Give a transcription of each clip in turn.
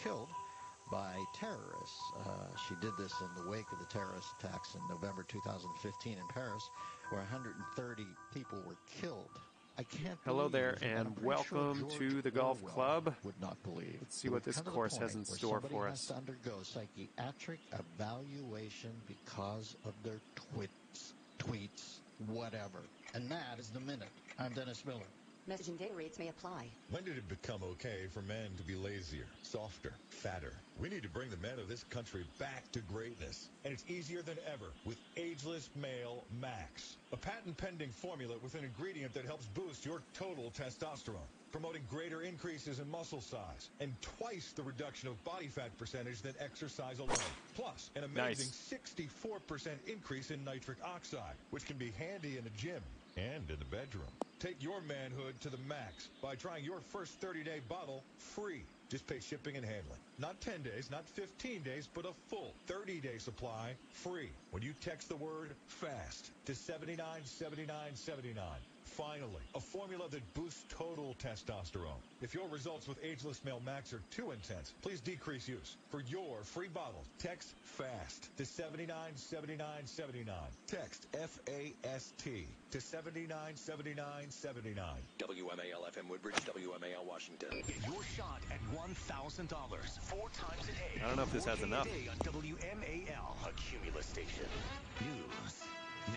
killed by terrorists. She did this in the wake of the terrorist attacks in November 2015 in Paris, where 130 people were killed. I can't Hello there, believe, and I'm welcome sure to the Golf Orwell Club. Would not believe. Let's see what this course has in store for us. Somebody has to undergo psychiatric evaluation because of their tweets, whatever. And that is the minute. I'm Dennis Miller. Messaging data rates may apply. When did it become okay for men to be lazier, softer, fatter? We need to bring the men of this country back to greatness. And it's easier than ever with Ageless Male Max, a patent-pending formula with an ingredient that helps boost your total testosterone, promoting greater increases in muscle size and twice the reduction of body fat percentage than exercise alone. Plus, an amazing 64% increase in nitric oxide, which can be handy in the gym and in the bedroom. Take your manhood to the max by trying your first 30-day bottle free. Just pay shipping and handling. Not 10 days, not 15 days, but a full 30-day supply free when you text the word FAST to 797979. Finally, a formula that boosts total testosterone. If your results with Ageless Male Max are too intense, please decrease use. For your free bottle, text FAST to 797979. Text FAST to 797979. WMAL-FM Woodbridge, WMAL Washington. Get your shot at $1,000 4 times a day. I don't know if this has enough. A day on WMAL, a Cumulus station. News now.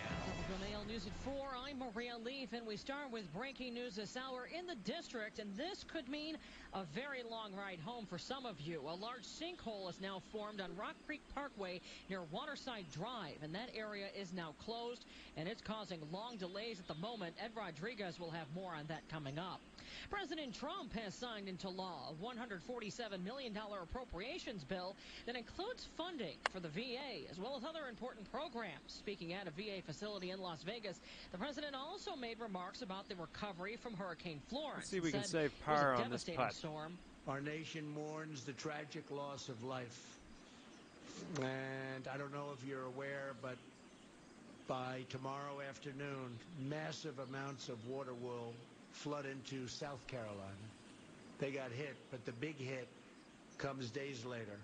WMAL News at 4. I'm Maria Leaf, and we start with breaking news this hour in the district, and this could mean a very long ride home for some of you. A large sinkhole is now formed on Rock Creek Parkway near Waterside Drive, and that area is now closed, and it's causing long delays at the moment. Ed Rodriguez will have more on that coming up. President Trump has signed into law a $147 million appropriations bill that includes funding for the VA as well as other important programs. Speaking at a VA facility in Las Vegas, the president also made remarks about the recovery from Hurricane Florence. Let's see if we can save power on this putt. Storm. Our nation mourns the tragic loss of life. And I don't know if you're aware, but by tomorrow afternoon, massive amounts of water will flood into South Carolina. They got hit, but the big hit comes days later.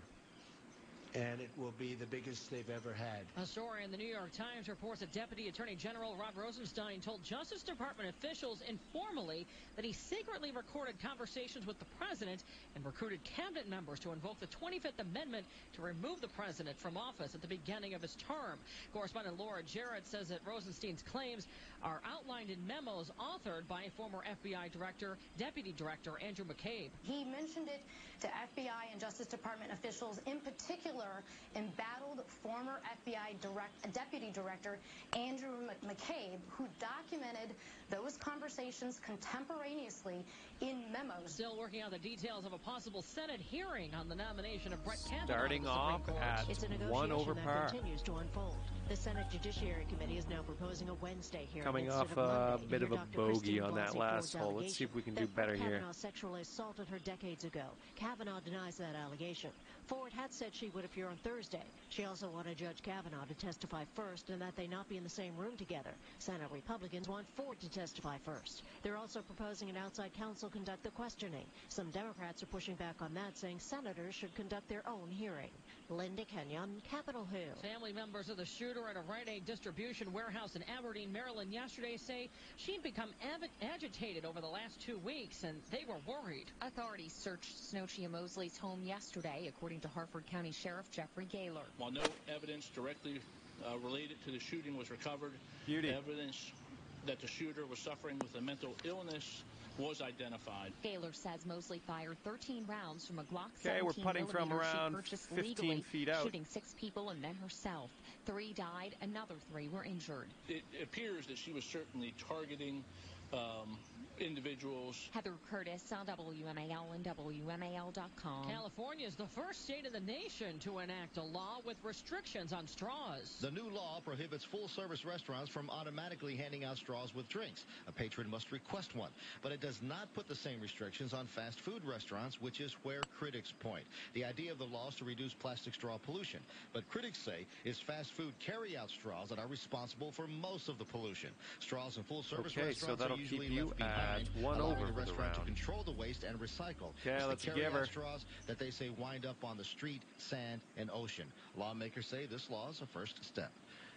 And it will be the biggest they've ever had. A story in the New York Times reports that Deputy Attorney General Rod Rosenstein told Justice Department officials informally that he secretly recorded conversations with the president and recruited cabinet members to invoke the 25th Amendment to remove the president from office at the beginning of his term. Correspondent Laura Jarrett says that Rosenstein's claims are outlined in memos authored by former FBI Director, Deputy Director Andrew McCabe. He mentioned it to FBI and Justice Department officials, in particular embattled former FBI Deputy Director Andrew McCabe, who documented those conversations contemporaneously in memos. Still working out the details of a possible Senate hearing on the nomination of Brett Kavanaugh. Starting off at it's a 1 over negotiation par. that continues to unfold. The Senate Judiciary Committee is now proposing a Wednesday hearing. Coming off a bit of a bogey on that last hole. Let's see if we can do better here. Kavanaugh sexually assaulted her decades ago. Kavanaugh denies that allegation. Ford had said she would appear on Thursday. She also wanted Judge Kavanaugh to testify first and that they not be in the same room together. Senate Republicans want Ford to testify first. They're also proposing an outside counsel conduct the questioning. Some Democrats are pushing back on that, saying senators should conduct their own hearing. Linda Kenyon, Capitol Hill. Family members of the shooter at a Rite Aid distribution warehouse in Aberdeen, Maryland yesterday say she'd become agitated over the last 2 weeks, and they were worried. Authorities searched Snowchia Mosley's home yesterday, according to Harford County Sheriff Jeffrey Gaylor. While no evidence directly related to the shooting was recovered, evidence that the shooter was suffering with a mental illness was identified. Gaylor says Mosley fired 13 rounds from a Glock 17 Okay, we're putting from around 15 feet out. Shooting 6 people and then herself. 3 died, another 3 were injured. It appears that she was certainly targeting individuals. Heather Curtis on WMAL and WMAL.com. California is the first state in the nation to enact a law with restrictions on straws. The new law prohibits full-service restaurants from automatically handing out straws with drinks. A patron must request one. But it does not put the same restrictions on fast food restaurants, which is where critics point. The idea of the law is to reduce plastic straw pollution. But critics say it's fast food carry-out straws that are responsible for most of the pollution. Straws in full-service restaurants are usually left behind That's one allowing over the for the restaurant to round. control the waste and recycle. Okay, let's give her. Straws that they say wind up on the street, sand, and ocean. Lawmakers say this law is a first step.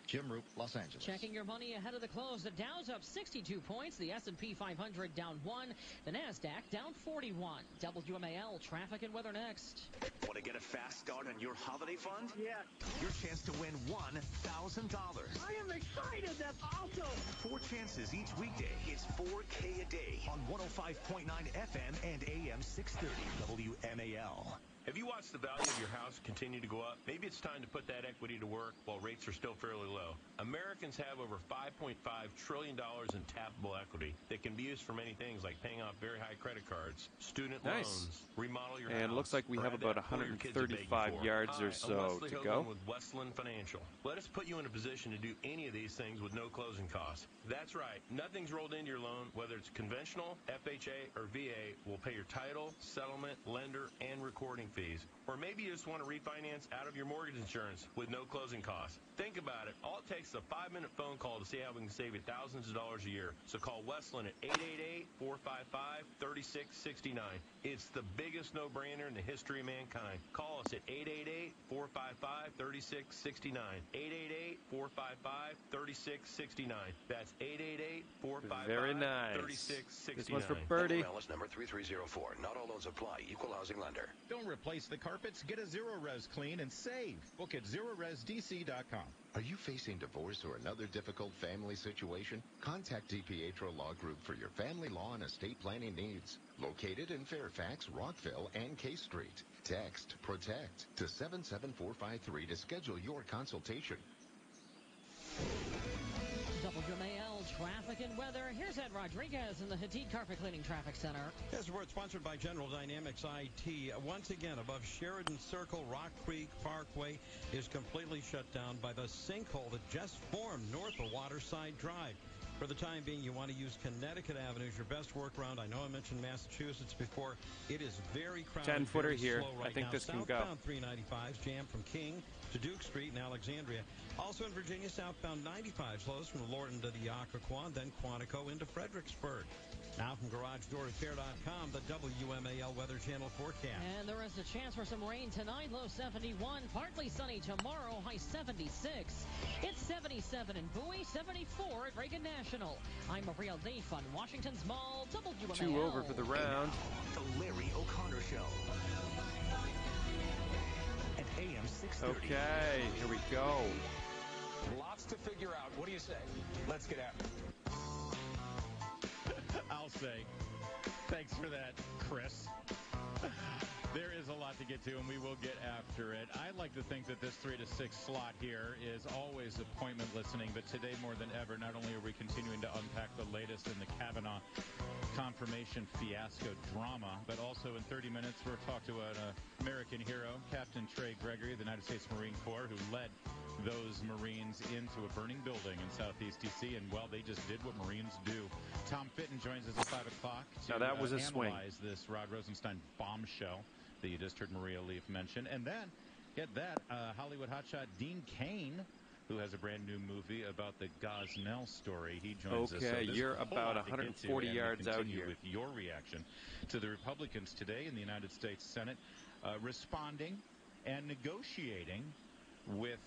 Jim Roop, Los Angeles. Checking your money ahead of the close. The Dow's up 62 points. The S&P 500 down 1. The NASDAQ down 41. WMAL traffic and weather next. Want to get a fast start on your holiday fund? Yes. Your chance to win $1,000. I am excited. That's awesome. 4 chances each weekday. It's $4K a day on 105.9 FM and AM 630 WMAL. Have you watched the value of your house continue to go up? Maybe it's time to put that equity to work while rates are still fairly low. Americans have over $5.5 trillion in tappable equity that can be used for many things like paying off very high credit cards, student loans, remodel your house. And it looks like we have about 135 yards or so to go. With Westland Financial. Let us put you in a position to do any of these things with no closing costs. That's right. Nothing's rolled into your loan, whether it's conventional, FHA, or VA, will pay your title, settlement, lender, and recording fees. Or maybe you just want to refinance out of your mortgage insurance with no closing costs. Think about it. All it takes is a 5-minute phone call to see how we can save you thousands of dollars a year. So call Westland at 888-455-3669. It's the biggest no-brainer in the history of mankind. Call us at 888-455-3669. 888-455-3669. That's 888-455-3669. Very nice. This one's for Birdie. MLS number 3304. Not all loans apply. Equal housing lender. Don't replace the carpets. Get a Zero-Res clean and save. Book at ZeroResDC.com. Are you facing divorce or another difficult family situation? Contact DiPietro Law Group for your family law and estate planning needs. Located in Fairfax, Rockville, and K Street. Text PROTECT to 77453 to schedule your consultation. WMAL traffic and weather. Here's Ed Rodriguez in the Hadid Carpet Cleaning Traffic Center. This report sponsored by General Dynamics IT. Once again, above Sheridan Circle, Rock Creek Parkway is completely shut down by the sinkhole that just formed north of Waterside Drive. For the time being, you want to use Connecticut Avenue as your best workaround. I know I mentioned Massachusetts before. It is very crowded. 10-footer here. Right I think now. this can go. Southbound 395 is jammed from King to Duke Street in Alexandria. Also in Virginia, southbound 95 slows from Lorton to the Occoquan, then Quantico into Fredericksburg. Now from GarageDoorRepair.com, the WMAL Weather Channel forecast. And there is a chance for some rain tonight, low 71. Partly sunny tomorrow, high 76. It's 77 in Bowie, 74 at Reagan National. I'm Maria Leaf on Washington's Mall, WMAL. 2 over for the round. The Larry O'Connor Show. At AM 630. Okay, here we go. Lots to figure out. What do you say? Let's get at it. I'll say. Thanks for that, Chris. There is a lot to get to, and we will get after it. I like to think that this 3 to 6 slot here is always appointment listening, but today more than ever, not only are we continuing to unpack the latest in the Kavanaugh confirmation fiasco drama, but also in 30 minutes we'll talk to an American hero, Captain Trey Gregory, the United States Marine Corps, who led those Marines into a burning building in Southeast D.C., and, well, they just did what Marines do. Tom Fitton joins us at 5 o'clock to now that was a swing. Analyze this Rod Rosenstein bombshell that you just heard Maria Leaf mention. And then, get that, Hollywood hotshot Dean Cain, who has a brand new movie about the Gosnell story. He joins us. Okay, you're about 140 yards out here. With your reaction to the Republicans today in the United States Senate responding and negotiating with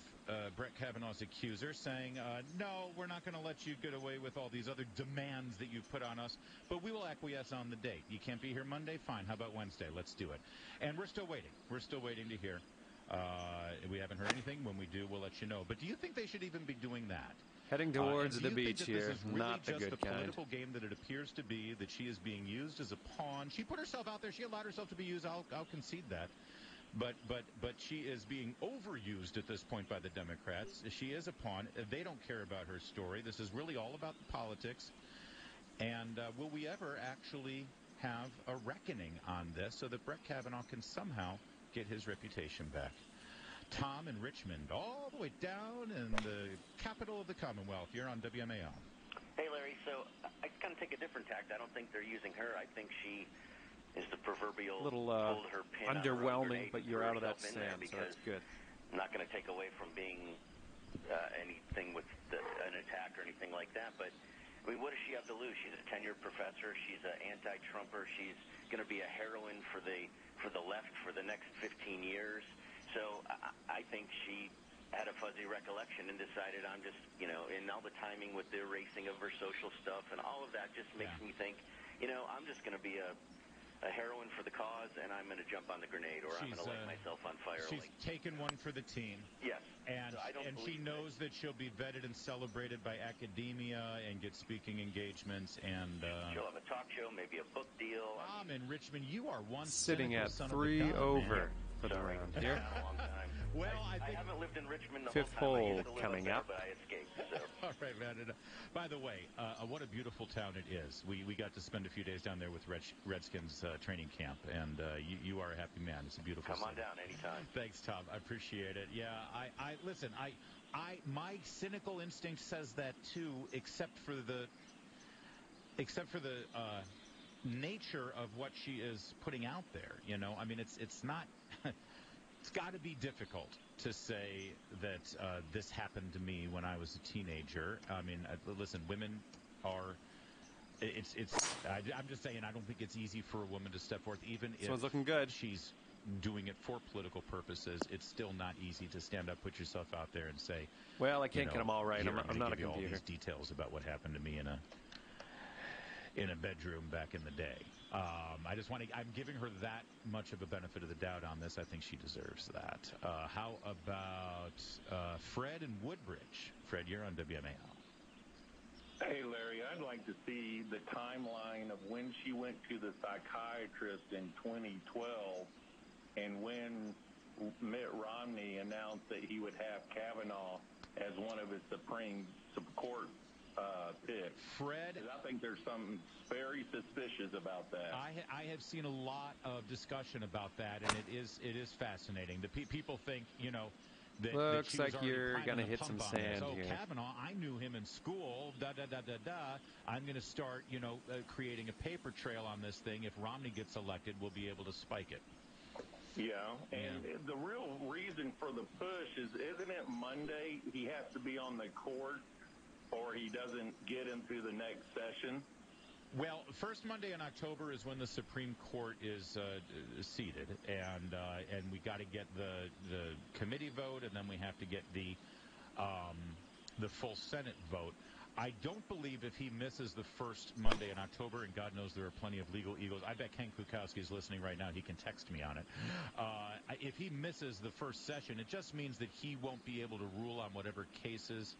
Brett Kavanaugh's accuser, saying, no, we're not going to let you get away with all these other demands that you've put on us, but we will acquiesce on the date. You can't be here Monday? Fine. How about Wednesday? Let's do it. And we're still waiting. We're still waiting to hear. We haven't heard anything. When we do, we'll let you know. But do you think they should even be doing that? Heading towards the beach here. This is really not the just good the kind. political game that it appears to be, that she is being used as a pawn. She put herself out there. She allowed herself to be used. I'll concede that. But she is being overused at this point by the Democrats. She is a pawn. They don't care about her story. This is really all about the politics. And will we ever actually have a reckoning on this so that Brett Kavanaugh can somehow get his reputation back? Tom in Richmond, all the way down in the capital of the Commonwealth. You're on WMAL. Hey, Larry. So I kind of take a different tact. I don't think they're using her. I think she is the proverbial little pulled her pin underwhelming, but you're out of that sand, so that's good. I'm not going to take away from being anything with an attack or anything like that, but I mean, what does she have to lose? She's a tenured professor. She's an anti-Trumper. She's going to be a heroine for the left for the next 15 years. So I think she had a fuzzy recollection and decided I'm just, and all the timing with the erasing of her social stuff and all of that just makes me think, I'm just going to be a heroine for the cause, and I'm going to jump on the grenade, or I'm going to light myself on fire. She's taken one for the team. Yes. And she knows that she'll be vetted and celebrated by academia and get speaking engagements. And she'll have a talk show, maybe a book deal. In Richmond, you are one sitting at son 3 of a gun, over man. for the round here. A long time. Well, I haven't lived in Richmond the Fifth whole time. I hole used to live coming up up. there, but I escaped. So. All right, man. And, by the way, what a beautiful town it is. We got to spend a few days down there with Redskins training camp, and you are a happy man. It's a beautiful Come on city. down anytime. Thanks, Tom. I appreciate it. Yeah, I listen. My cynical instinct says that too, except for the nature of what she is putting out there. I mean, it's not. It's got to be difficult to say that this happened to me when I was a teenager. I mean, listen, women are. I'm just saying, I don't think it's easy for a woman to step forth, even if looking good. She's doing it for political purposes. It's still not easy to stand up, put yourself out there, and say, "Well, I can't get them all right. I'm not a give you all computer." these details about what happened to me in a bedroom back in the day. I'm giving her that much of a benefit of the doubt on this. I think she deserves that. How about Fred in Woodbridge? Fred, you're on WMAL. Hey, Larry, I'd like to see the timeline of when she went to the psychiatrist in 2012 and when Mitt Romney announced that he would have Kavanaugh as one of his Supreme Court picks. Fred, I think there's something very suspicious about that. I have seen a lot of discussion about that, and it is fascinating. The people think, that looks that like you're going to hit some sand here. Kavanaugh, I knew him in school, I'm going to start, creating a paper trail on this thing. If Romney gets elected, we'll be able to spike it. Yeah, and the real reason for the push isn't it Monday he has to be on the court or he doesn't get into the next session? Well, first Monday in October is when the Supreme Court is seated, and we got to get the committee vote, and then we have to get the full Senate vote. I don't believe if he misses the first Monday in October, and God knows there are plenty of legal eagles. I bet Ken Kukowski is listening right now. He can text me on it. If he misses the first session, it just means that he won't be able to rule on whatever cases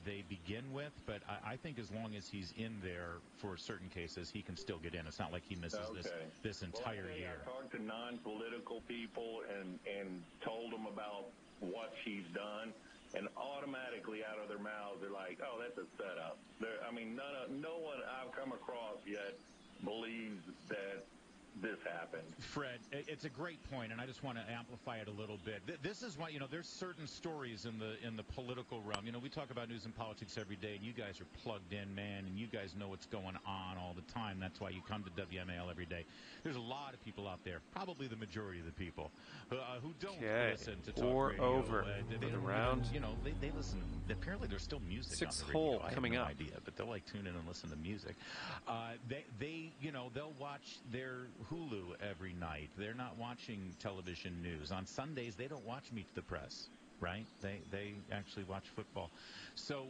they begin with. But I think as long as he's in there for certain cases, he can still get in. It's not like he misses this entire year. I talked to non-political people and told them about what she's done. And automatically out of their mouths, they're like, "Oh, that's a setup." No one I've come across yet believes that this happened. Fred, it's a great point, and I just want to amplify it a little bit. This is why, there's certain stories in the political realm. We talk about news and politics every day, and you guys are plugged in, man, and you guys know what's going on all the time. That's why you come to WMAL every day. There's a lot of people out there, probably the majority of the people, who don't listen to talk radio. Over they don't round. They listen. Apparently, there's still music Sixth on the radio. hole I have coming no up. idea, but they'll tune in and listen to music. They'll watch their Hulu every night. They're not watching television news. On Sundays, they don't watch Meet the Press, right? They actually watch football. So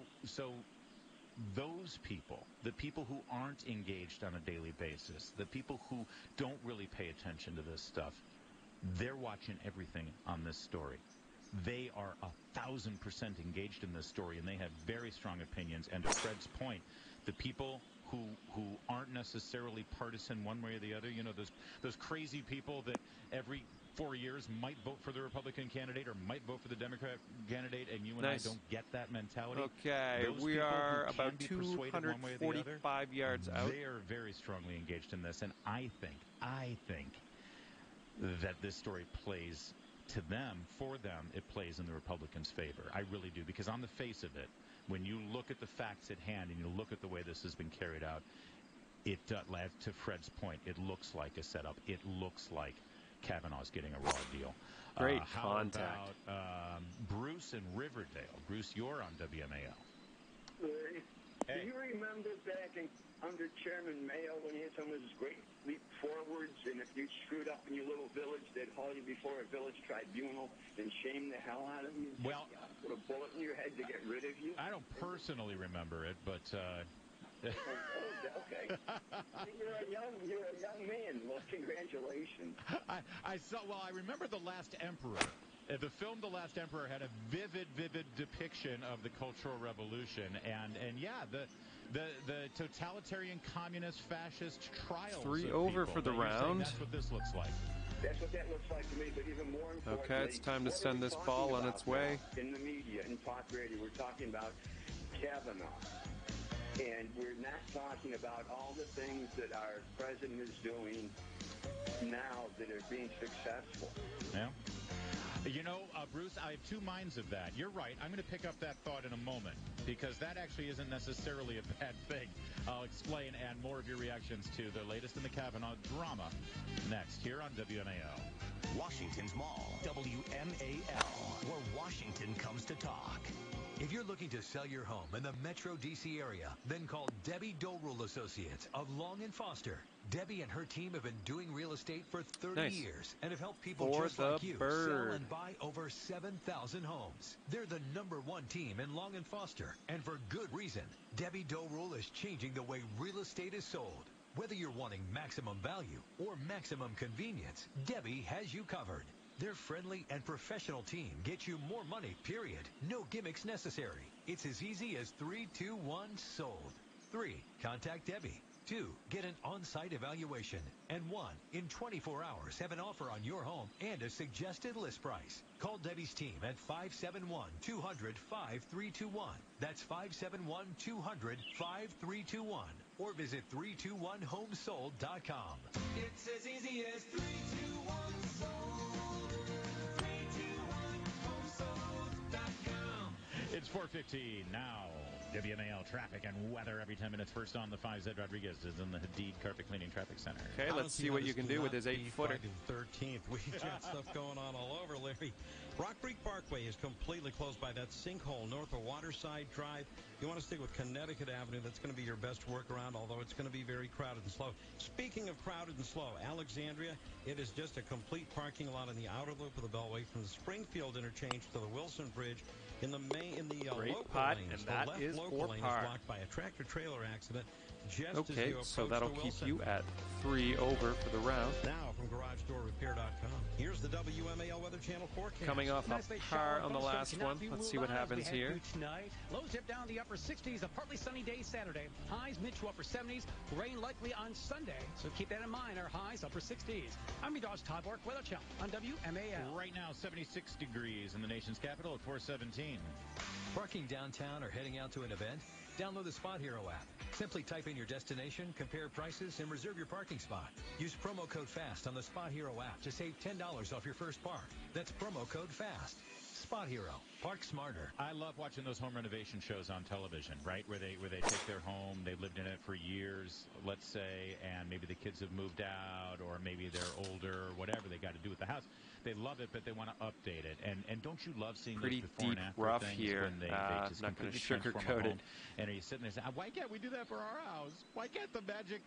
those people, the people who aren't engaged on a daily basis, the people who don't really pay attention to this stuff, they're watching everything on this story. They are 1,000% engaged in this story, and they have very strong opinions. And to Fred's point, the people who aren't necessarily partisan one way or the other, those crazy people that every 4 years might vote for the Republican candidate or might vote for the Democrat candidate, and you and I don't get that mentality. Okay, we are about 245 yards out. They are very strongly engaged in this, and I think that this story plays to them, for them, it plays in the Republicans' favor. I really do, because on the face of it, when you look at the facts at hand and you look at the way this has been carried out, to Fred's point, it looks like a setup. It looks like Kavanaugh's getting a raw deal. Great contact. How about Bruce in Riverdale? Bruce, you're on WMAL. Do you remember back under Chairman Mayo when he had some of his great leap forwards, and if you screwed up in your little village, they'd haul you before a village tribunal and shame the hell out of you? Well, put a bullet in your head to get rid of you? I don't personally remember it, but... Okay. You're a young man. Well, congratulations. I remember The Last Emperor. The film The Last Emperor had a vivid depiction of the Cultural Revolution, and yeah, the totalitarian, communist, fascist trials. 3 over for the round. That's what this looks like. That's what that looks like to me, but even more importantly... Okay, it's time to send this ball on its way. In the media, in talk radio, we're talking about Kavanaugh. And we're not talking about all the things that our president is doing now that are being successful. Yeah. You know, Bruce, I have two minds of that. You're right. I'm going to pick up that thought in a moment, because that actually isn't necessarily a bad thing. I'll explain and more of your reactions to the latest in the Kavanaugh drama next here on WMAL. Washington's Mall, WMAL, where Washington comes to talk. If you're looking to sell your home in the Metro D.C. area, then call Debbie Dorrell Associates of Long & Foster. Debbie and her team have been doing real estate for 30 years and have helped people just like you sell and buy over 7,000 homes. They're the #1 team in Long & Foster, and for good reason. Debbie Dorrell is changing the way real estate is sold. Whether you're wanting maximum value or maximum convenience, Debbie has you covered. Their friendly and professional team gets you more money, period. No gimmicks necessary. It's as easy as 3, 2, 1, sold. 3, contact Debbie. 2, get an on-site evaluation. And 1, in 24 hours, have an offer on your home and a suggested list price. Call Debbie's team at 571-200-5321. That's 571-200-5321. Or visit 321homesold.com. It's as easy as 321-SOLD. It's 4:15 now. WMAL traffic and weather every 10 minutes. First on the 5, Zed Rodriguez is in the Hadid Carpet Cleaning Traffic Center. Okay, let's see what you can do with his 8-footer. 13th. We've got stuff going on all over, Larry. Rock Creek Parkway is completely closed by that sinkhole north of Waterside Drive. You want to stick with Connecticut Avenue. That's going to be your best workaround, although it's going to be very crowded and slow. Speaking of crowded and slow, Alexandria, it is just a complete parking lot in the outer loop of the Beltway from the Springfield interchange to the Wilson Bridge. In the local putt, lanes, and that the left is local for lane par. is blocked by a tractor-trailer accident. Just Okay, as you so approach that'll the keep Wilson. you at 3 over for the round. Now from GarageDoorRepair.com. Here's the WMAL Weather Channel forecast. Coming off a par on the last one. Let's see what happens here. Tonight, lows dip down the upper 60s. A partly sunny day Saturday. Highs mid to upper 70s. Rain likely on Sunday. So keep that in mind. Our highs upper 60s. I'm your dog's Todd Bork, Weather Channel on WMAL. Right now, 76 degrees in the nation's capital at 417. Parking downtown or heading out to an event? Download the Spot Hero app. Simply type in your destination, compare prices, and reserve your parking spot. Use promo code FAST on the Spot Hero app to save $10 off your first park. That's promo code FAST. Spot Hero. Park smarter. I love watching those home renovation shows on television, right? Where they take their home, they've lived in it for years, let's say, and maybe the kids have moved out, or maybe they're older, or whatever they got to do with the house. They love it, but they want to update it. And don't you love seeing Pretty those before deep and after rough things here. when they just not going to completely transform a sugarcoat it. home? And you're sitting there saying, why can't we do that for our house? Why can't the magic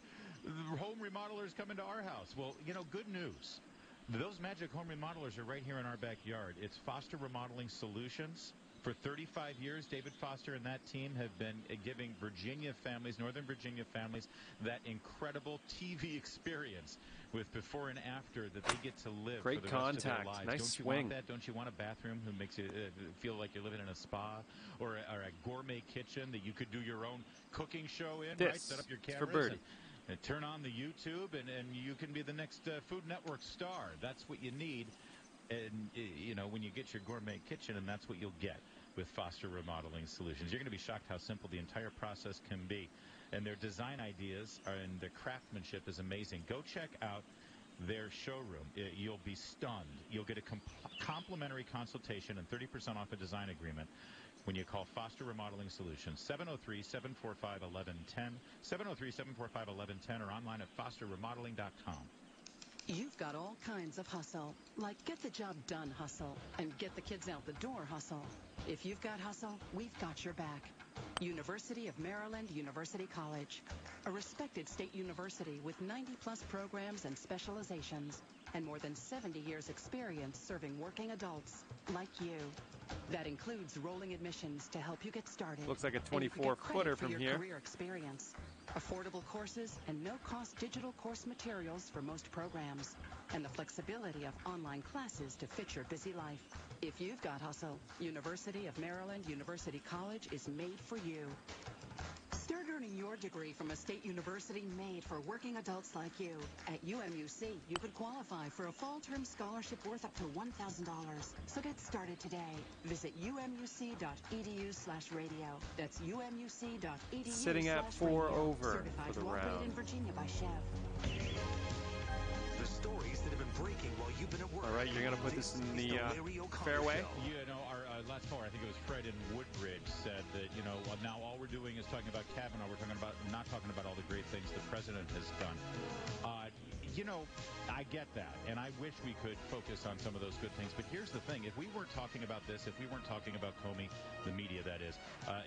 home remodelers come into our house? Well, you know, good news. Those magic home remodelers are right here in our backyard. It's Foster Remodeling Solutions. For 35 years, David Foster and that team have been giving Virginia families, Northern Virginia families, that incredible TV experience with before and after that they get to live Great for the rest of their contact. lives. Nice Don't swing. You want that? Don't you want a bathroom who makes you feel like you're living in a spa, or a gourmet kitchen that you could do your own cooking show in? This Right? Set up your is cameras for Birdie. and turn on the YouTube, and you can be the next Food Network star. That's what you need, and you know, when you get your gourmet kitchen, and that's what you'll get with Foster Remodeling Solutions. You're going to be shocked how simple the entire process can be, and their design ideas and their craftsmanship is amazing. Go check out their showroom. You'll be stunned. You'll get a complimentary consultation and 30% off a design agreement when you call Foster Remodeling Solutions, 703-745-1110, 703-745-1110, or online at fosterremodeling.com. You've got all kinds of hustle, like get the job done hustle and get the kids out the door hustle. If you've got hustle, we've got your back. University of Maryland University College, a respected state university with 90-plus programs and specializations, and more than 70 years experience serving working adults like you. That includes rolling admissions to help you get started. Looks like a And you can get 24-footer credit for from your here. career experience. Affordable courses and no-cost digital course materials for most programs. And the flexibility of online classes to fit your busy life. If you've got hustle, University of Maryland University College is made for you. Start earning your degree from a state university made for working adults like you. At UMUC, you could qualify for a fall-term scholarship worth up to $1,000. So get started today. Visit umuc.edu/radio. That's umuc.edu/radio. Sitting at 4 over Certified for the to operate round. in Virginia by Chev. The stories that have been breaking while you've been at work. All right, you're going to put this in the fairway? You know, our last caller, I think it was Fred in Woodbridge, said that, you know, now all we're doing is talking about Kavanaugh. We're not talking about all the great things the president has done. You know, I get that, and I wish we could focus on some of those good things. But here's the thing. If we weren't talking about this, if we weren't talking about Comey, the media, that is,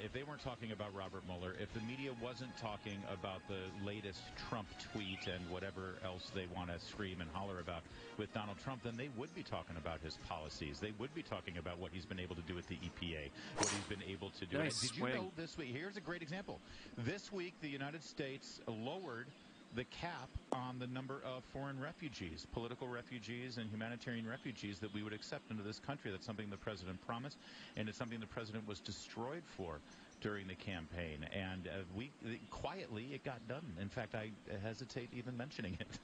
if they weren't talking about Robert Mueller, if the media wasn't talking about the latest Trump tweet and whatever else they want to scream and holler about with Donald Trump, then they would be talking about his policies. They would be talking about what he's been able to do with the EPA, what he's been able to do. Nice Did swing. you know this week? Here's a great example. This week, the United States lowered the cap on the number of foreign refugees, political refugees and humanitarian refugees that we would accept into this country. That's something the president promised, and it's something the president was destroyed for during the campaign. And quietly, it got done. In fact, I hesitate even mentioning it.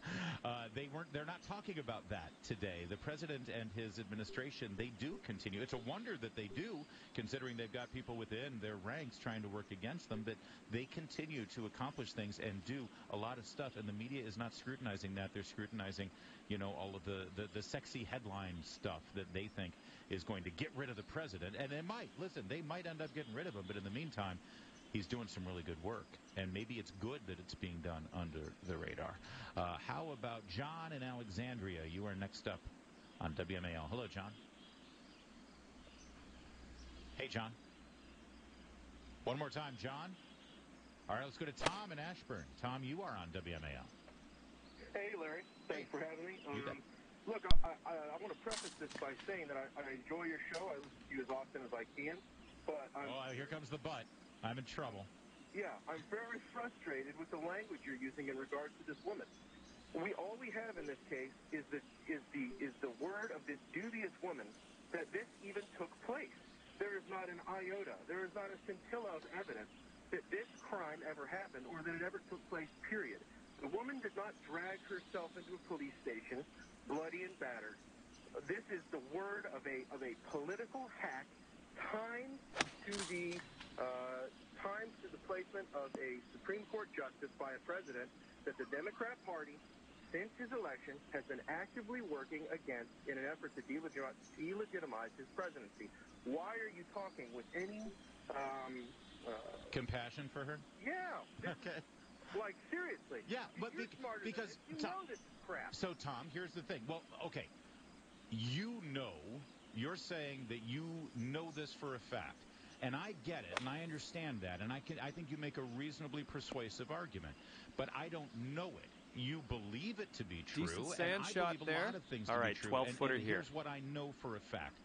They're not talking about that today. The president and his administration, they do continue. It's a wonder that they do, considering they've got people within their ranks trying to work against them, but they continue to accomplish things and do a lot of stuff, and the media is not scrutinizing that. They're scrutinizing, you know, all of the sexy headline stuff that they think is going to get rid of the president. And they might end up getting rid of him, but in the meantime, he's doing some really good work, and maybe it's good that it's being done under the radar. How about John in Alexandria? You are next up on WMAL. Hello, John. Hey, John. One more time, John. All right, let's go to Tom in Ashburn. Tom, you are on WMAL. Hey, Larry. Thanks for having me. Look, I want to preface this by saying that I enjoy your show. I listen to you as often as I can. But here comes the but. I'm in trouble. Yeah, I'm very frustrated with the language you're using in regards to this woman. All we have in this case is the word of this dubious woman that this even took place. There is not an iota, there is not a scintilla of evidence that this crime ever happened or that it ever took place, period. The woman did not drag herself into a police station, bloody and battered. This is the word of a political hack timed to the placement of a Supreme Court justice by a president that the Democrat Party, since his election, has been actively working against in an effort to delegitimize his presidency. Why are you talking with any compassion for her? Yeah. Okay. Like, seriously. Yeah, but you're smarter because than this. You know this is crap. So, Tom, here's the thing. Well, okay. You're saying that you know this for a fact. And I get it, and I understand that, and I think you make a reasonably persuasive argument. But I don't know it. You believe it to be true. Decent sand and I shot believe there. A lot of things All to right, be true. 12-footer and here. Here's what I know for a fact.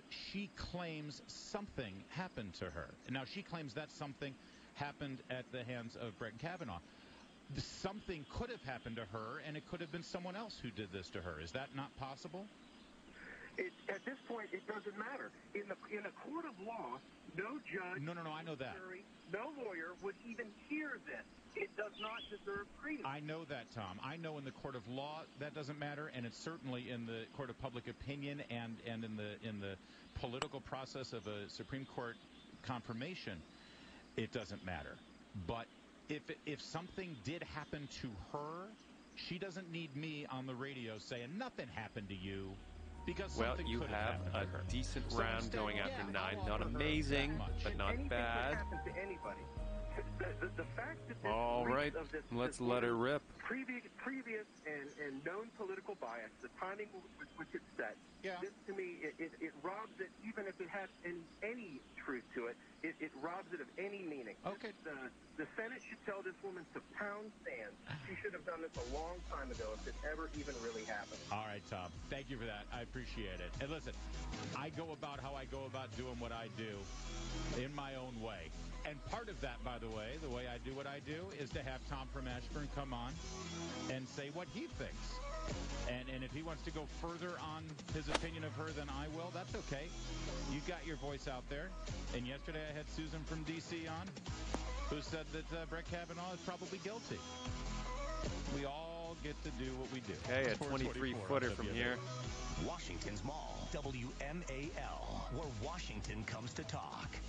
She claims something happened to her. Now, she claims that something happened at the hands of Brett Kavanaugh. Something could have happened to her, and it could have been someone else who did this to her. Is that not possible? At this point, it doesn't matter. In a court of law, no judge, no, I know that. Jury, no lawyer would even hear this. It does not deserve credence. I know that, Tom. I know in the court of law that doesn't matter, and it's certainly in the court of public opinion and in the political process of a Supreme Court confirmation, it doesn't matter. But if something did happen to her, she doesn't need me on the radio saying nothing happened to you. Because well, you have a decent round going after 9. Not amazing, but not bad. Anything could happen to anybody. The fact that this All right, of this, let's this let her rip. Previous and known political bias, the timing with which it's set, this to me, it robs it, even if it has any truth to it, it robs it of any meaning. Okay. The Senate should tell this woman to pound sand. She should have done this a long time ago if it ever even really happened. All right, Tom. Thank you for that. I appreciate it. And listen, I go about how I go about doing what I do in my own way. And part of that, by the way I do what I do, is to have Tom from Ashburn come on and say what he thinks. And if he wants to go further on his opinion of her than I will, that's okay. You got your voice out there. And yesterday I had Susan from D.C. on, who said that Brett Kavanaugh is probably guilty. We all get to do what we do. Okay, a 23-footer from here. Washington's Mall, WMAL, where Washington comes to talk.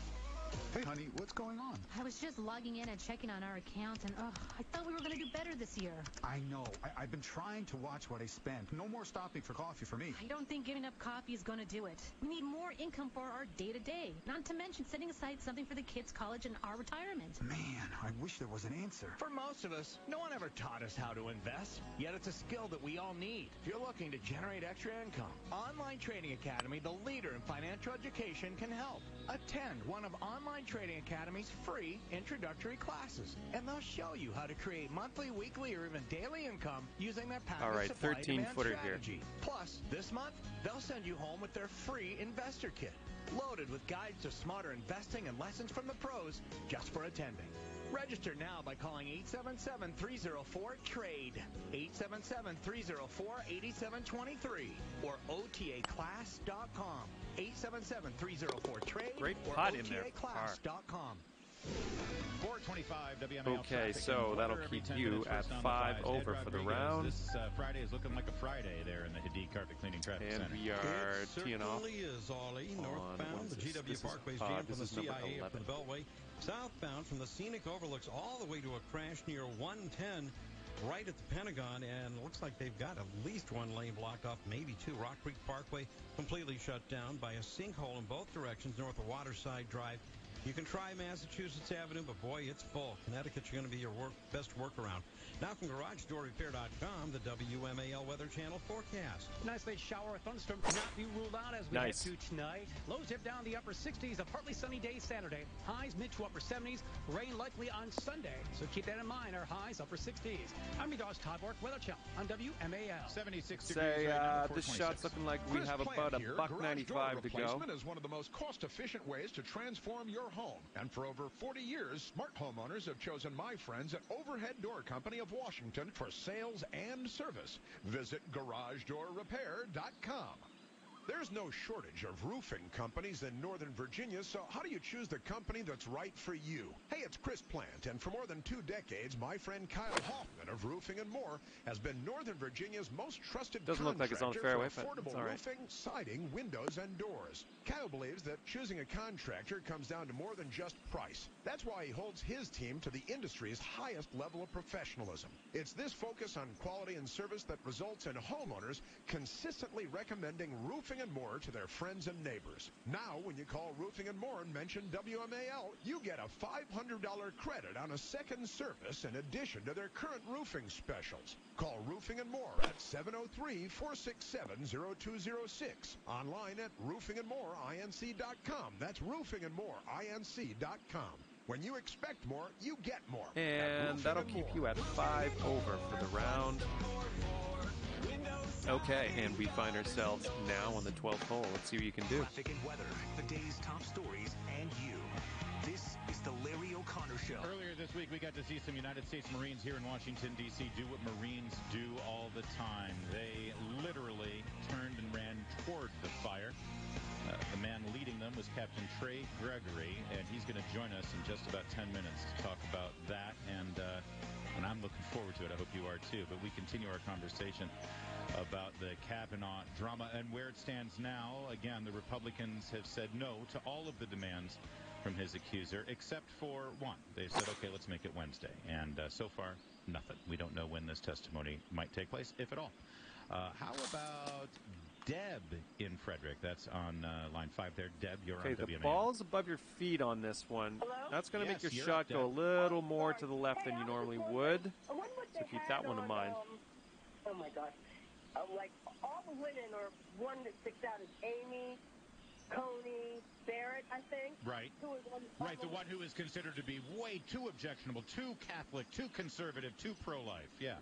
Hey, honey, what's going on? I was just logging in and checking on our account, and I thought we were going to do better this year. I know. I've been trying to watch what I spend. No more stopping for coffee for me. I don't think giving up coffee is going to do it. We need more income for our day-to-day, not to mention setting aside something for the kids' college and our retirement. Man, I wish there was an answer. For most of us, no one ever taught us how to invest, yet it's a skill that we all need. If you're looking to generate extra income, Online Trading Academy, the leader in financial education, can help. Attend one of Online Trading Academy's free introductory classes, and they'll show you how to create monthly, weekly, or even daily income using their passive All right, supply and demand 13-footer here. strategy. Plus, this month, they'll send you home with their free investor kit, loaded with guides to smarter investing and lessons from the pros just for attending. Register now by calling 877-304-TRADE, 877-304-8723, or OTAclass.com, 877-304-TRADE, Great or pot in there. OTAclass.com. 425 WMAL. Okay, so that'll keep you at 5 over for the round. This Friday is looking like a Friday there in the Hadid Carpet Cleaning Traffic Center. And we are teeing off. It certainly is, Ollie. Northbound, the GW Parkway's jammed from the CIA up to the Beltway. Southbound from the scenic overlooks all the way to a crash near 110 right at the Pentagon, and it looks like they've got at least one lane blocked off, maybe two. Rock Creek Parkway completely shut down by a sinkhole in both directions north of Waterside Drive. You can try Massachusetts Avenue, but boy, it's full. Connecticut's going to be your best workaround. Now from GarageDoorRepair.com, the WMAL Weather Channel forecast. Nice late shower or thunderstorm cannot be ruled out as we head to tonight. Lows dip down the upper 60s, a partly sunny day Saturday. Highs mid to upper 70s. Rain likely on Sunday, so keep that in mind. Our highs upper 60s. I'm your dog's Todd Bork, Weather Channel on WMAL. 76 Say, degrees right now, this shot's looking like we have about a $1.95 to go. Replacement is one of the most cost-efficient ways to transform your home. And for over 40 years, smart homeowners have chosen my friends at Overhead Door Company of Washington for sales and service. Visit GarageDoorRepair.com. There's no shortage of roofing companies in Northern Virginia, so how do you choose the company that's right for you? Hey, it's Chris Plant, and for more than 2 decades, my friend Kyle Hoffman of Roofing and More has been Northern Virginia's most trusted Doesn't look like it's on the fairway, for but affordable it's all right. roofing, siding, windows, and doors. Kyle believes that choosing a contractor comes down to more than just price. That's why he holds his team to the industry's highest level of professionalism. It's this focus on quality and service that results in homeowners consistently recommending Roofing and More to their friends and neighbors. Now, when you call Roofing and More and mention WMAL, you get a $500 credit on a second service in addition to their current roofing specials. Call Roofing and More at 703-467-0206. Online at roofingandmoreinc.com. That's roofingandmoreinc.com. When you expect more, you get more. And that'll keep you at 5 over for the round. Okay, and we find ourselves now on the 12th hole. Let's see what you can do. Traffic and weather, the day's top stories, and you. This is the Larry O'Connor Show. Earlier this week, we got to see some United States Marines here in Washington, D.C. do what Marines do all the time. They literally turned and ran toward the fire. The man leading them was Captain Trey Gregory, and he's going to join us in just about 10 minutes to talk about that, and I'm looking forward to it. I hope you are too. But we continue our conversation about the Kavanaugh drama and where it stands now. Again, the Republicans have said no to all of the demands from his accuser, except for one. They said, okay, let's make it Wednesday. And so far, nothing. We don't know when this testimony might take place, if at all. How about Deb in Frederick. That's on line 5 there. Deb, you're on WMAL. Okay, the ball's above your feet on this one. Hello? That's going to make your Yes, shot go a little more sorry. to the left than you normally would. So keep that one in mind. Oh, my gosh. Like, all the women, or one that sticks out is Amy Coney Barrett, I think. Right. Right, the one who is considered to be way too objectionable, too Catholic, too conservative, too pro-life. Yeah.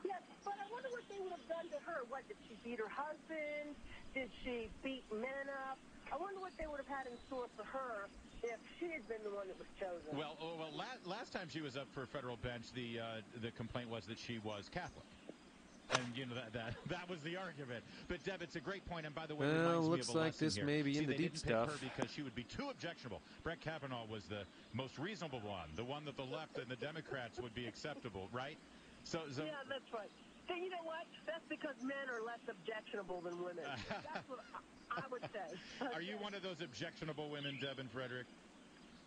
Yes, but I wonder what they would have done to her. What, did she beat her husband? Did she beat men up? I wonder what they would have had in store for her if she had been the one that was chosen. Well, last time she was up for a federal bench, the complaint was that she was Catholic. And, you know, that was the argument. But, Deb, it's a great point. And, by the way, well, reminds looks me of a like lesson this here. may be in the deep didn't stuff. pick her because she would be too objectionable. Brett Kavanaugh was the most reasonable one, the one that the left and the Democrats would be acceptable, right? So yeah, that's right. So you know what? That's because men are less objectionable than women. That's what I would say. Okay. Are you one of those objectionable women, Deb and Frederick?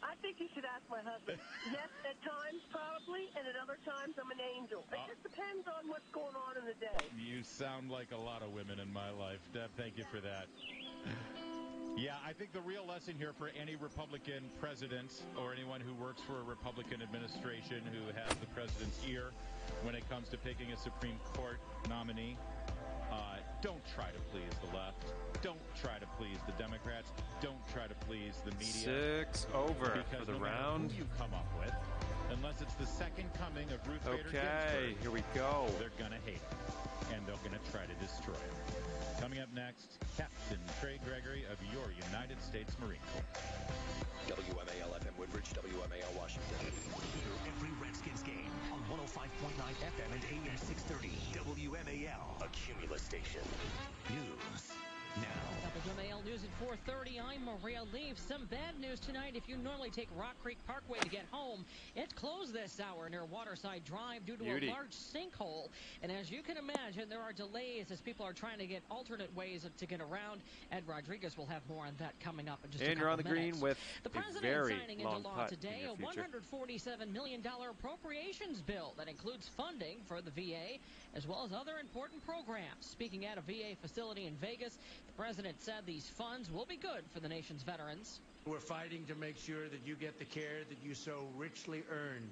I think you should ask my husband. Yes, at times, probably, and at other times, I'm an angel. It just depends on what's going on in the day. You sound like a lot of women in my life. Deb, thank you for that. Yeah, I think the real lesson here for any Republican president or anyone who works for a Republican administration who has the president's ear when it comes to picking a Supreme Court nominee, don't try to please the left. Don't try to please the Democrats. Don't try to please the media. 6 over because for the no matter round. who you come up with, unless it's the second coming of Ruth Bader Okay, Ginsburg, here we go. they're going to hate him, and they're going to try to destroy him. Coming up next, Captain Trey Gregory of your United States Marine Corps. WMAL FM Woodbridge, WMAL Washington. Hear every Redskins game on 105.9 FM and AM 630. WMAL, a Cumulus station. News now. WMAL News at 4:30. I'm Maria Leaf. Some bad news tonight. If you normally take Rock Creek Parkway to get home, it's closed this hour near Waterside Drive due to a large sinkhole. And as you can imagine, there are delays as people are trying to get alternate ways to get around. Ed Rodriguez will have more on that coming up in just a couple And you're on the minutes. green with the a president very signing long into law putt today in a your future. $147 million appropriations bill that includes funding for the VA as well as other important programs. Speaking at a VA facility in Vegas, the president said these funds will be good for the nation's veterans. We're fighting to make sure that you get the care that you so richly earned.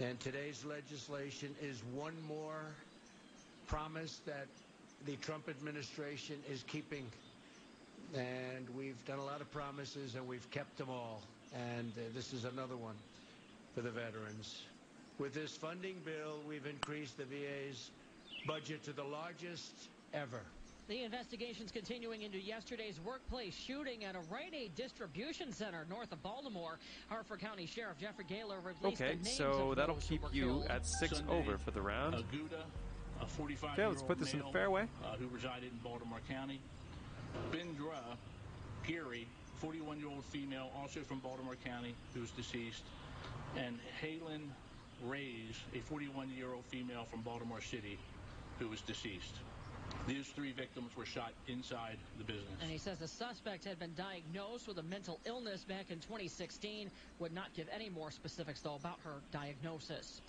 And today's legislation is one more promise that the Trump administration is keeping. And we've done a lot of promises, and we've kept them all. And this is another one for the veterans. With this funding bill, we've increased the VA's budget to the largest ever. The investigation's continuing into yesterday's workplace shooting at a Rite Aid distribution center north of Baltimore. Hartford County Sheriff Jeffrey Gaylor released the names so of that'll those who keep were you killed. at 6 Sunday, over for the round. Aguda, a 45-year-old Okay, let's put this in the fairway. Who resided in Baltimore County. Bendra Geary, 41-year-old female, also from Baltimore County, who's deceased. And Halen Reyes, a 41-year-old female from Baltimore City, who was deceased. These 3 victims were shot inside the business. And he says the suspect had been diagnosed with a mental illness back in 2016. Would not give any more specifics, though, about her diagnosis.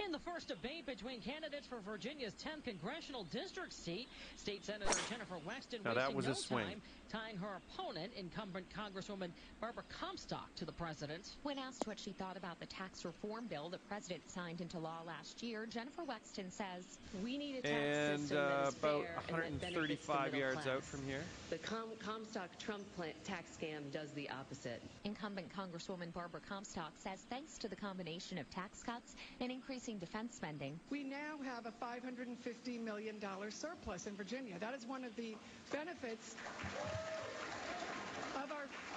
In the first debate between candidates for Virginia's 10th congressional district seat, State Senator Jennifer Wexton wasting no time tying her opponent, incumbent Congresswoman Barbara Comstock, to the president. When asked what she thought about the tax reform bill the president signed into law last year, Jennifer Wexton says, we need a tax system that is about fair 135 yards out from here. The Comstock-Trump tax scam does the opposite. Incumbent Congresswoman Barbara Comstock says thanks to the combination of tax cuts and increasing defense spending, we now have a $550 million surplus in Virginia. That is one of the benefits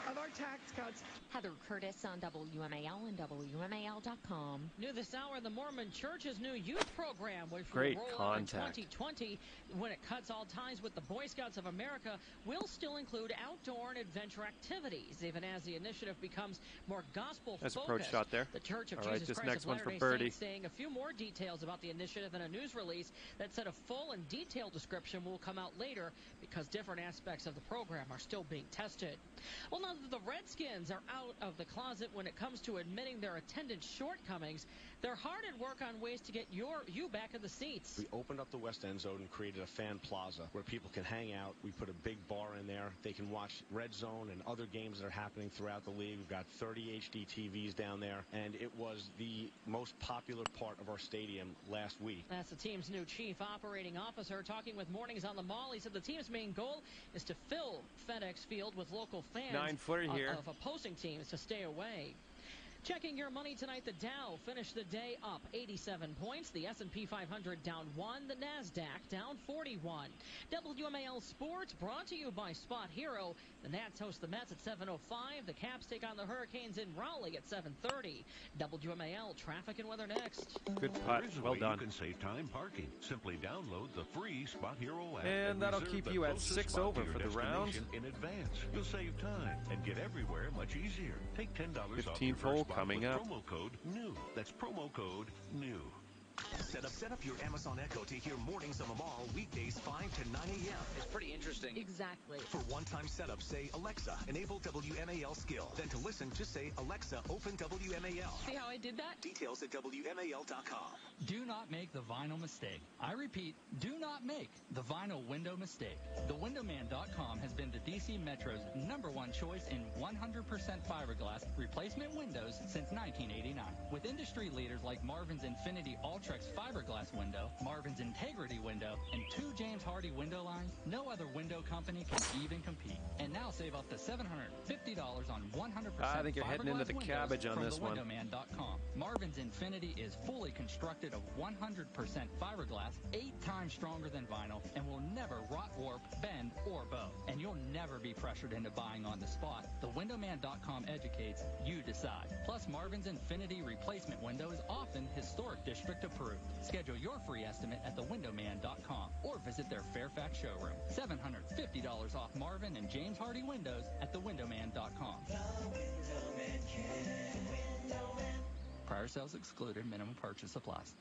of our tax cuts. Heather Curtis on WMAL and WMAL.com. New this hour, the Mormon Church's new youth program, which Great will roll out in contact. 2020 when it cuts all ties with the Boy Scouts of America, will still include outdoor and adventure activities, even as the initiative becomes more gospel-focused. Nice approach shot there. The Church of All right, Jesus this Christ next of one's for Latter-day Birdie. Saints saying a few more details about the initiative in a news release that said a full and detailed description will come out later because different aspects of the program are still being tested. Well, now that the Redskins are out of the closet when it comes to admitting their attendance shortcomings, They're hard at work on ways to get you back in the seats. We opened up the west end zone and created a fan plaza where people can hang out. We put a big bar in there. They can watch Red Zone and other games that are happening throughout the league. We've got 30 HD TVs down there, and it was the most popular part of our stadium last week. That's the team's new chief operating officer talking with Mornings on the Mall. He said the team's main goal is to fill FedEx Field with local fans 9-footer here of opposing teams to stay away. Checking your money tonight, the Dow finished the day up 87 points. The S&P 500 down 1. The NASDAQ down 41. WMAL Sports brought to you by Spot Hero. The Nats host the Mets at 7:05. The Caps take on the Hurricanes in Raleigh at 7:30. WMAL traffic and weather next. Good putt. Well done. You can save time parking. Simply download the free Spot Hero app. And that'll keep you at 6 over for the round. In advance. You'll save time and get everywhere much easier. Take $10 off 15th hole coming up. Promo code NEW. That's promo code NEW. Set up your Amazon Echo to hear Mornings on the Mall weekdays 5 to 9 a.m. It's pretty interesting. Exactly. For one-time setup, say, Alexa, enable WMAL skill. Then to listen, just say, Alexa, open WMAL. See how I did that? Details at WMAL.com. Do not make the vinyl mistake. I repeat, do not make the vinyl window mistake. TheWindowMan.com has been the DC Metro's #1 choice in 100% fiberglass replacement windows since 1989. With industry leaders like Marvin's Infinity Ultrex fiberglass window, Marvin's Integrity window, and 2 James Hardie window lines, no other window company can even compete. And now save up to $750 on 100% I think you're heading into the cabbage on this one. TheWindowMan.com. Marvin's Infinity is fully constructed of 100% fiberglass, 8 times stronger than vinyl, and will never rot, warp, bend, or bow. And you'll never be pressured into buying on the spot. TheWindowMan.com educates, you decide. Plus, Marvin's Infinity replacement window is often historic district approved. Schedule your free estimate at TheWindowMan.com or visit their Fairfax showroom. $750 off Marvin and James Hardie windows at TheWindowMan.com. Prior sales excluded. Minimum purchase applies.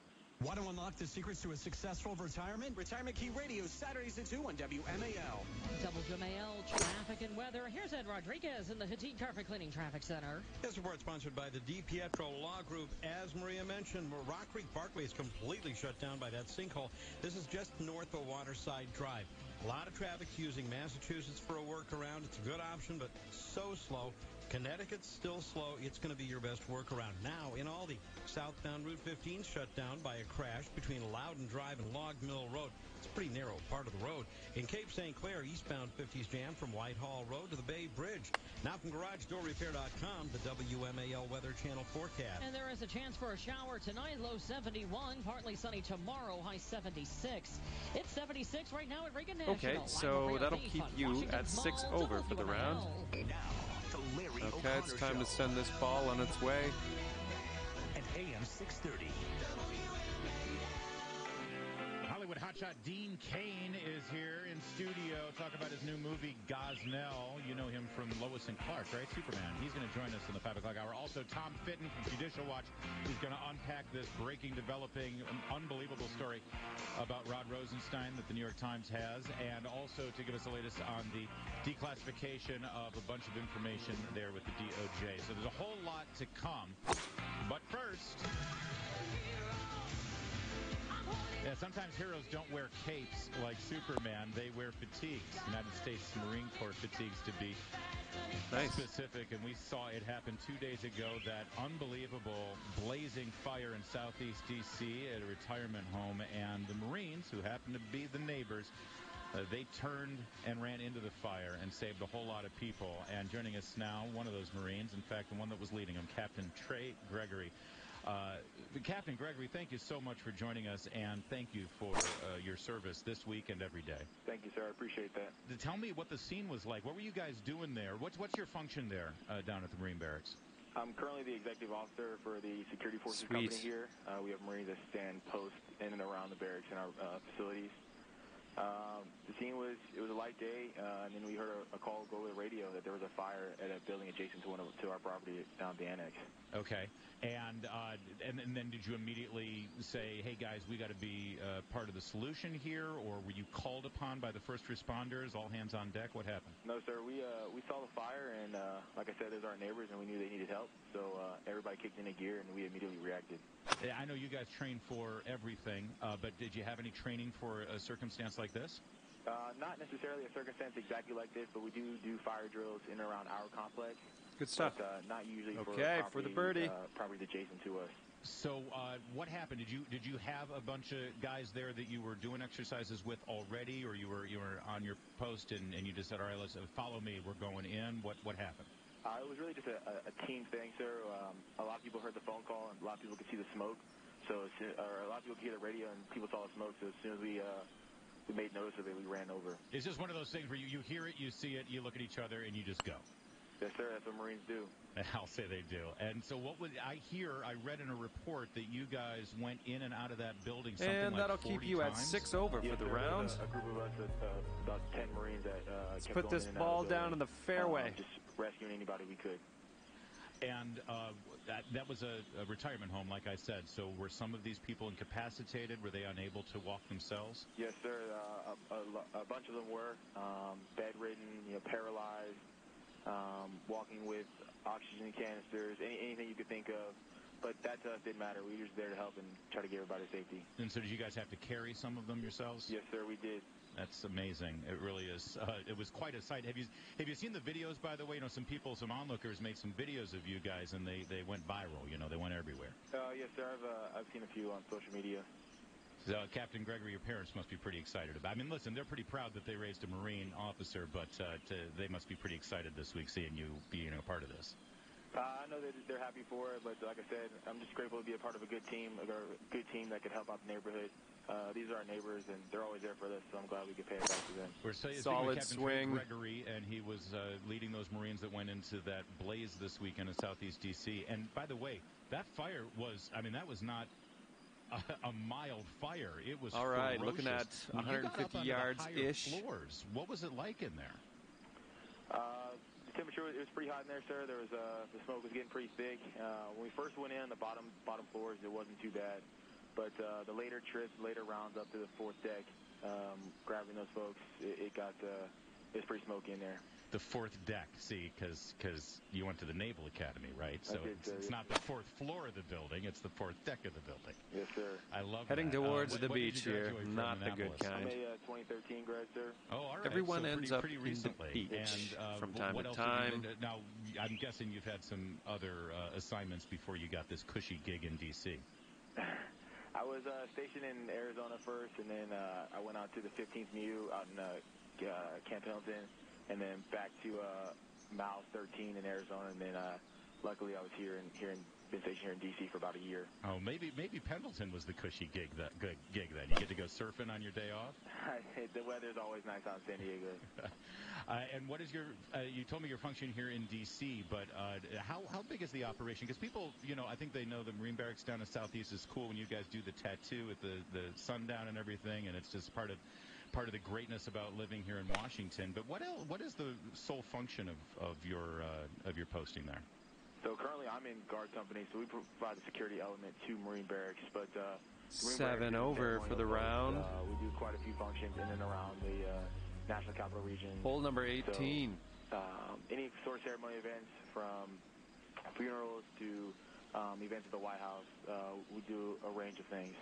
Want to unlock the secrets to a successful retirement? Retirement Key Radio, Saturdays at 2 on WMAL. WMAL traffic and weather. Here's Ed Rodriguez in the Hattie Carpet Cleaning Traffic Center. This report sponsored by the DiPietro Law Group. As Maria mentioned, Rock Creek Parkway is completely shut down by that sinkhole. This is just north of Waterside Drive. A lot of traffic using Massachusetts for a workaround. It's a good option, but so slow. Connecticut's still slow. It's going to be your best workaround. Now, in Aldi, southbound Route 15 shut down by a crash between Loudon Drive and Log Mill Road. It's a pretty narrow part of the road. In Cape St. Clair, eastbound 50's jammed from Whitehall Road to the Bay Bridge. Now from GarageDoorRepair.com, the WMAL Weather Channel forecast. And there is a chance for a shower tonight, low 71. Partly sunny tomorrow, high 76. It's 76 right now at Reagan National. Okay, so that'll keep you at 6 over for the round. Okay, it's time to send this ball on its way. At AM 630. Hollywood hotshot Dean Cain is here in studio. Talk about his new movie, Gosnell. You know him from Lois and Clark, right? Superman. He's going to join us in the 5 o'clock hour. Also, Tom Fitton from Judicial Watch is going to unpack this breaking, developing, unbelievable story about Rod Rosenstein that the New York Times has, and also to give us the latest on the declassification of a bunch of information there with the DOJ. So there's a whole lot to come. But first... Yeah, sometimes heroes don't wear capes like Superman. They wear fatigues. United States Marine Corps fatigues, to be specific. And we saw it happen 2 days ago, that unbelievable blazing fire in southeast D.C. at a retirement home. And the Marines, who happened to be the neighbors, they turned and ran into the fire and saved a whole lot of people. And joining us now, one of those Marines, in fact, the one that was leading them, Captain Trey Gregory. Captain Gregory, thank you so much for joining us, and thank you for your service this week and every day. Thank you, sir. I appreciate that. Tell me what the scene was like. What were you guys doing there? What's your function there down at the Marine Barracks? I'm currently the executive officer for the security forces company here. We have Marines that stand post in and around the barracks in our facilities. The scene was, it was a light day, and then we heard a call go over the radio that there was a fire at a building adjacent to our property down at the annex. Okay. And then did you immediately say, hey, guys, we got to be part of the solution here, or were you called upon by the first responders, all hands on deck? What happened? No, sir. We saw the fire, and like I said, those are our neighbors, and we knew they needed help. So everybody kicked into gear, and we immediately reacted. I know you guys train for everything, but did you have any training for a circumstance like this? Not necessarily a circumstance exactly like this, but we do fire drills in and around our complex. Good stuff. But, not usually for the birdie. Properties adjacent to us. So what happened? Did you have a bunch of guys there that you were doing exercises with already, or you were on your post and you just said, all right, let's follow me, we're going in? What happened? It was really just a team thing, sir. A lot of people heard the phone call, and a lot of people could see the smoke. So, a lot of people could hear the radio, and people saw the smoke. So as soon as we made notice of it, we ran over. It's just one of those things where you hear it, you see it, you look at each other, and you just go. Yes, sir. That's what Marines do. I'll say they do. And so what would I read in a report that you guys went in and out of that building something and like that'll 40 keep you times? at 6 over for the round. A group of us, about 10 Marines that Let's kept put going this in and out ball of the down in building, the fairway. just rescuing anybody we could. And that was a retirement home, like I said. So were some of these people incapacitated? Were they unable to walk themselves? Yes, sir. A bunch of them were bedridden, paralyzed, walking with oxygen canisters, anything you could think of. But that to us didn't matter. We were just there to help and try to get everybody to safety. And so did you guys have to carry some of them yourselves? Yes, sir, we did. That's amazing. It really is. It was quite a sight. Have you seen the videos, by the way? Some onlookers made some videos of you guys, and they went viral. They went everywhere. Yes, sir. I've seen a few on social media. So, Captain Gregory, your parents must be pretty excited about. I mean, listen, they're pretty proud that they raised a Marine officer, but they must be pretty excited this week seeing you being a part of this. I know that they're happy for it, but like I said, I'm just grateful to be a part of a good team that could help out the neighborhood. These are our neighbors, and they're always there for us, so I'm glad we could pay it back to them. We're speaking Solid with Captain swing. Gregory, and he was leading those Marines that went into that blaze this weekend in southeast D.C. And by the way, that fire was, that was not a mild fire. It was all right, ferocious. looking at 150 yards-ish. Floors. What was it like in there? The temperature, it was pretty hot in there, sir. There was the smoke was getting pretty thick. When we first went in, the bottom floors, it wasn't too bad. But the later rounds up to the fourth deck, grabbing those folks, it was pretty smoky in there. The fourth deck, see, because you went to the Naval Academy, right? So it's not the fourth floor of the building; it's the fourth deck of the building. Yes, sir. I love Heading that. towards the when beach did you here, graduate not from the good Annapolis? kind. I'm a 2013 grad, sir. Oh, all right. Everyone so ends pretty, up pretty in recently. the beach and, from time what to else have you time. been to? Now, I'm guessing you've had some other assignments before you got this cushy gig in D.C. I was stationed in Arizona first, and then I went out to the 15th MU out in Camp Pendleton, and then back to Miles 13 in Arizona, and then luckily I was been stationed here in D.C. for about a year. Oh, maybe Pendleton was the cushy gig then. You get to go surfing on your day off? The weather's always nice out in San Diego. And what is you told me you're functioning here in D.C., but how big is the operation? Because people, I think they know the Marine Barracks down in Southeast is cool when you guys do the tattoo at the sundown and everything, and it's just part of the greatness about living here in Washington. But what is the sole function of your posting there? So currently I'm in guard company, so we provide the security element to Marine Barracks. But 7 over for the round. We do quite a few functions in and around the National Capital Region. Hole number 18. So, any sort of ceremony events, from funerals to events at the White House, we do a range of things.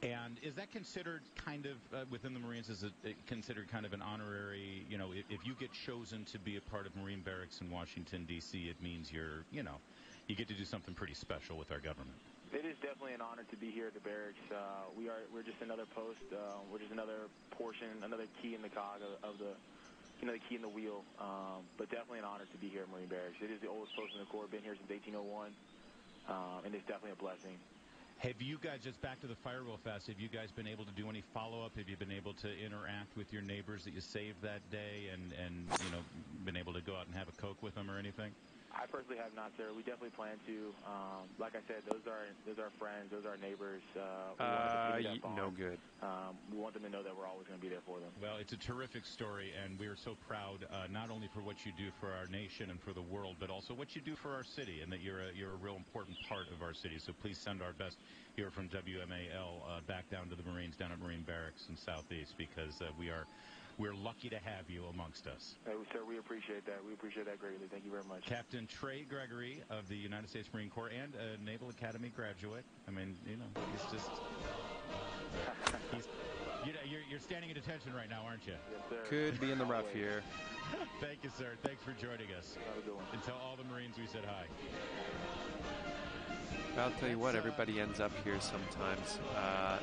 And is that considered kind of, within the Marines, is it considered kind of an honorary, if you get chosen to be a part of Marine Barracks in Washington, D.C., it means you get to do something pretty special with our government? It is definitely an honor to be here at the barracks. We're just another post. We're just another portion, another key in the cog of the key in the wheel. But definitely an honor to be here at Marine Barracks. It is the oldest post in the Corps. Been here since 1801, and it's definitely a blessing. Have you guys, just back to the fire real fast, have you guys been able to do any follow-up? Have you been able to interact with your neighbors that you saved that day and been able to go out and have a Coke with them or anything? I personally have not, sir. We definitely plan to. Like I said, those are friends, those are neighbors. No good. We want them to know that we're always going to be there for them. Well, it's a terrific story, and we are so proud not only for what you do for our nation and for the world, but also what you do for our city, and that you're a real important part of our city. So please send our best here from WMAL back down to the Marines down at Marine Barracks in Southeast, because we're lucky to have you amongst us. Sir, we appreciate that. We appreciate that greatly. Thank you very much. Captain Trey Gregory of the United States Marine Corps and a Naval Academy graduate. I mean, he's just... You're standing at attention right now, aren't you? Yes, sir. Could be in the rough here. Thank you, sir. Thanks for joining us. Have a good one. And tell all the Marines we said hi. I'll tell you what, everybody ends up here sometimes.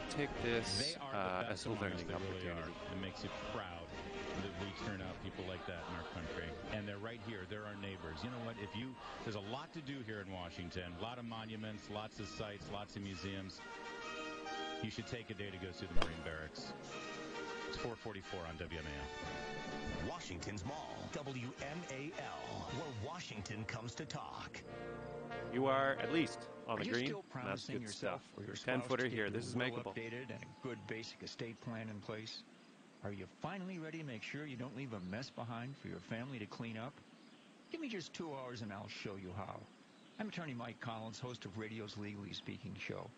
Take this as a learning opportunity. It makes you proud that we turn out people like that in our country. And they're right here. They're our neighbors. You know what? There's a lot to do here in Washington. A lot of monuments, lots of sites, lots of museums. You should take a day to go see the Marine Barracks. It's 444 on WMAL. Washington's Mall, WMAL, where Washington comes to talk. You are at least on the green. Still That's promising good stuff. yourself or your 10-footer spouse to here. get This is your will makeable. Updated and a good basic estate plan in place? Are you finally ready to make sure you don't leave a mess behind for your family to clean up? Give me just 2 hours and I'll show you how. I'm attorney Mike Collins, host of radio's Legally Speaking show.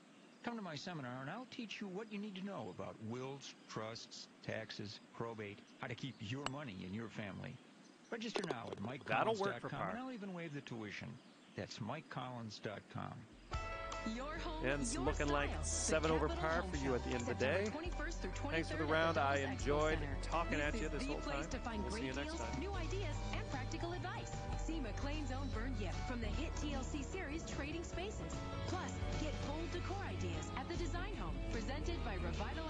Come to my seminar and I'll teach you what you need to know about wills, trusts, taxes, probate, how to keep your money in your family. Register now at MikeCollins.com. That'll work for Par. And I'll even waive the tuition. That's MikeCollins.com. And it's looking like 7 over par for you at the end of the day. Thanks for the round. I enjoyed talking at you this whole time. We'll see you next time. New ideas and practical advice. See McLean's own Burn Gift from the hit TLC series Trading Spaces. Plus, get bold decor ideas at the Design Home, presented by Revitalize.